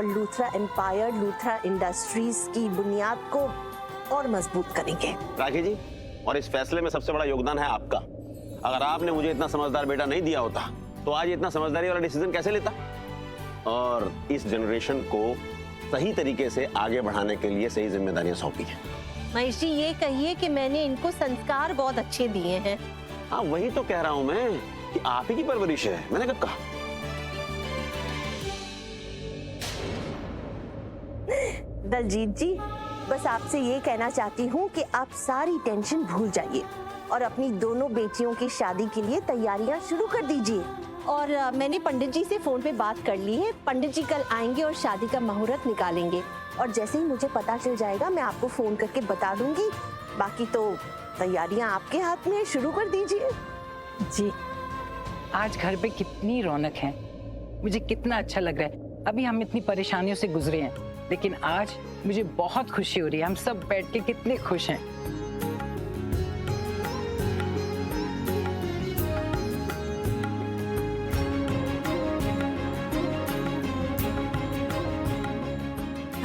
और Luthra empire, Luthra industries की बुनियाद को और मजबूत करेंगे। राखी जी, और इस फैसले में सबसे बड़ा योगदान है आपका। अगर आपने मुझे इतना समझदार बेटा नहीं दिया होता तो आज इतना समझदारी वाला डिसीजन कैसे लेता। और इस जनरेशन को सही तरीके से आगे बढ़ाने के लिए सही जिम्मेदारियां सौंपी हैं। महेश जी, ये कहिए कि मैंने इनको संस्कार बहुत अच्छे दिए हैं। हाँ, वही तो कह रहा हूं मैं कि आप ही की परवरिश है। मैंने कब कहा? दलजीत जी, बस आपसे ये कहना चाहती हूँ कि आप सारी टेंशन भूल जाइए और अपनी दोनों बेटियों की शादी के लिए तैयारियां शुरू कर दीजिए। और मैंने पंडित जी से फोन पे बात कर ली है। पंडित जी कल आएंगे और शादी का मुहूर्त निकालेंगे। और जैसे ही मुझे पता चल जाएगा मैं आपको फोन करके बता दूंगी। बाकी तो तैयारियां आपके हाथ में, शुरू कर दीजिए। जी, आज घर पे कितनी रौनक है, मुझे कितना अच्छा लग रहा है। अभी हम इतनी परेशानियों से गुजरे हैं, लेकिन आज मुझे बहुत खुशी हो रही है। हम सब बैठ के कितने खुश हैं।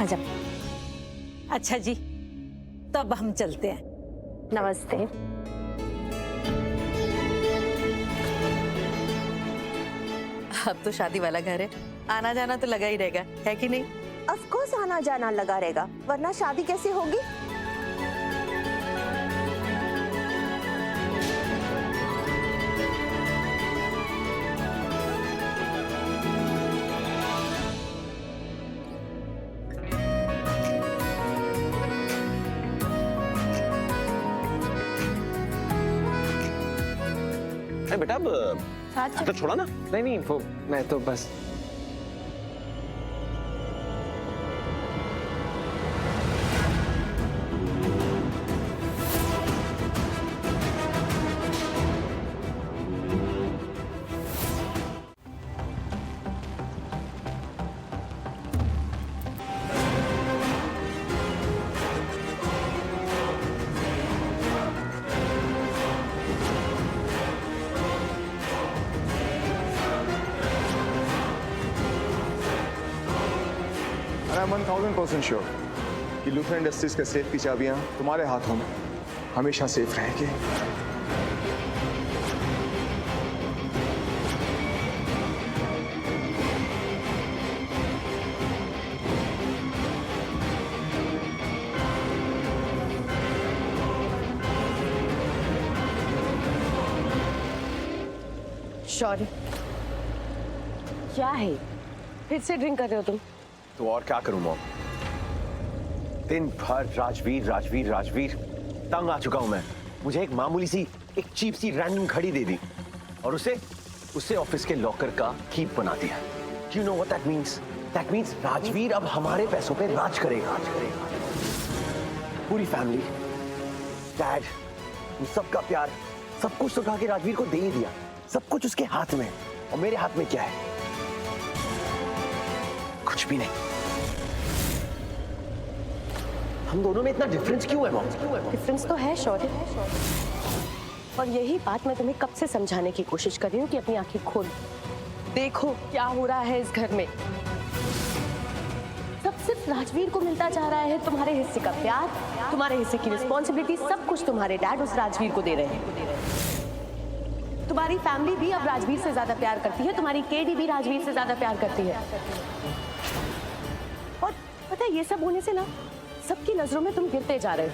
आजा। अच्छा जी, तब हम चलते हैं। नमस्ते। अब तो शादी वाला घर है, आना जाना तो लगा ही रहेगा, है कि नहीं? ऑफ कोर्स आना जाना लगा रहेगा, वरना शादी कैसे होगी। बेटा अब तो छोड़ा ना। नहीं, वो मैं तो बस I'm 1000% श्योर कि लूथरा इंडस्ट्रीज के सेफ की चाबियां तुम्हारे हाथों में हमेशा सेफ रहेंगी। शौर्य, क्या है? फिर से ड्रिंक कर रहे हो तुम? तो और क्या करूं मॉम? दिन भर राजवीर राजवीर राजवीर, तंग आ चुका हूं मैं। मुझे एक मामूली सी, एक चीप सी रैंडम घड़ी दे दी और उसे ऑफिस के लॉकर का कीप बना दिया। Do you know what that means? That means Rajveer अब हमारे पैसों पे राज करेगा। पूरी फैमिली, डैड, उन सबका प्यार, सब कुछ तो उठा के राजवीर को दे ही दिया। सब कुछ उसके हाथ में, और मेरे हाथ में क्या है? कुछ भी नहीं। हम दोनों में इतना डिफरेंस क्यों है मॉम? डिफरेंस तो है शौर्य, और यही बात मैं तुम्हें कब से समझाने की कोशिश कर रही हूँ कि अपनी आंखें खोल देखो क्या हो रहा है इस घर में। सब सिर्फ राजवीर को मिलता जा रहा है। तुम्हारे हिस्से का प्यार, तुम्हारे हिस्से की रिस्पॉन्सिबिलिटी, सब कुछ तुम्हारे डैड उस राजवीर को दे रहे हैं। तुम्हारी फैमिली भी अब राजवीर से ज्यादा प्यार करती है, तुम्हारी केडी भी राजवीर से ज्यादा प्यार करती है। और पता है, ये सब होने से ना सबकी नजरों में तुम गिरते जा रहे हो।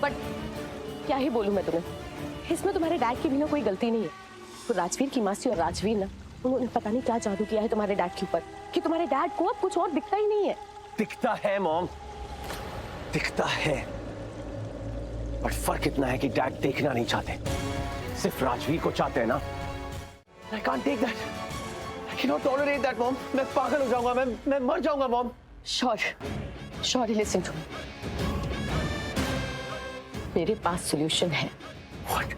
बट क्या ही बोलूं मैं तुम्हें, इसमें तुम्हारे डैड की भी ना कोई गलती नहीं है। तो राजवीर की मासी और राजवीर ना, उन्होंने पता नहीं क्या जादू किया है तुम्हारे डैड के ऊपर कि तुम्हारे डैड को अब कुछ और दिखता ही नहीं है। दिखता है मॉम, दिखता है, पर फर्क इतना है कि डैड देखना नहीं चाहते, सिर्फ राजवीर को चाहते हैं ना। I can't take that. I cannot tolerate that, mom. मैं पागल हो जाऊंगा, मैं मर जाऊंगा mom. Shaurya listen to me, मेरे पास सॉल्यूशन है। What?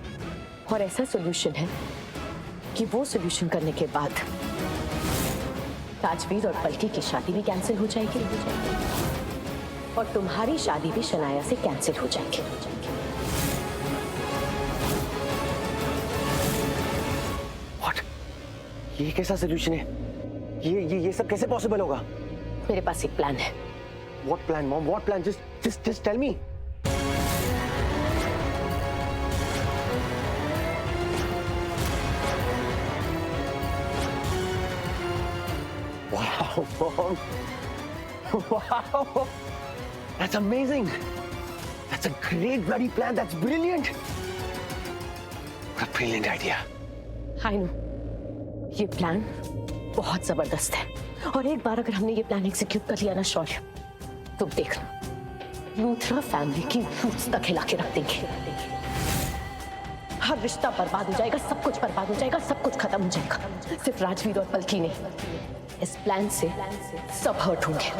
और ऐसा सॉल्यूशन है कि वो सॉल्यूशन करने के बाद राजवीर और पलकी की शादी भी कैंसिल हो जाएगी और तुम्हारी शादी भी शनाया से कैंसिल हो जाएगी। What? ये कैसा सॉल्यूशन है? ये सब कैसे पॉसिबल होगा? मेरे पास एक प्लान है। What plan, Mom? What plan? Just tell me. Wow, Mom. Wow. That's amazing. That's a great bloody plan. That's brilliant. What a brilliant idea. I know. ये प्लान बहुत जबरदस्त है और एक बार अगर हमने ये प्लान एग्जीक्यूट कर लिया ना शौर्य, तो देखना लूथरा फैमिली की रूट्स तक हिला के रख देंगे। हर रिश्ता बर्बाद हो जाएगा, सब कुछ बर्बाद हो जाएगा, सब कुछ खत्म हो जाएगा। सिर्फ राजवीर और पलकी नहीं, इस प्लान से सब हर्ट होंगे।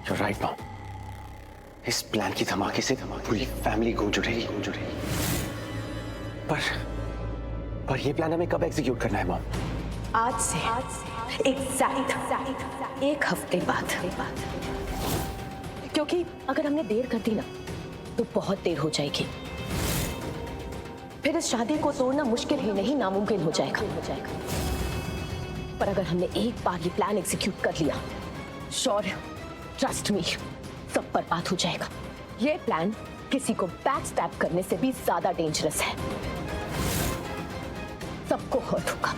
You're right, Mom. इस प्लान की धमाके से पूरी फैमिली गूंज उठेगी। पर ये प्लान हमें कब एग्जीक्यूट करना है, मॉम? आज से एग्जैक्ट एक हफ्ते बाद। क्योंकि अगर हमने देर कर दी ना तो बहुत देर हो जाएगी। फिर इस शादी को तोड़ना मुश्किल ही नहीं नामुमकिन हो जाएगा। पर अगर हमने एक बार ये प्लान एग्जीक्यूट कर लिया, शौर्य ट्रस्ट मी, सब बर्बाद हो जाएगा। ये प्लान किसी को बैक स्टैब करने से भी ज्यादा डेंजरस है। सबको हर्ट होगा,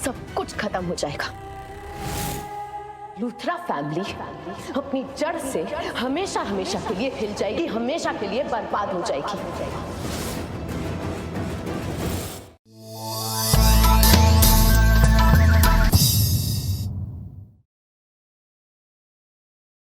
सब कुछ खत्म हो जाएगा। लूथरा फैमिली अपनी जड़ से हमेशा के लिए हिल जाएगी, हमेशा के लिए बर्बाद हो जाएगी।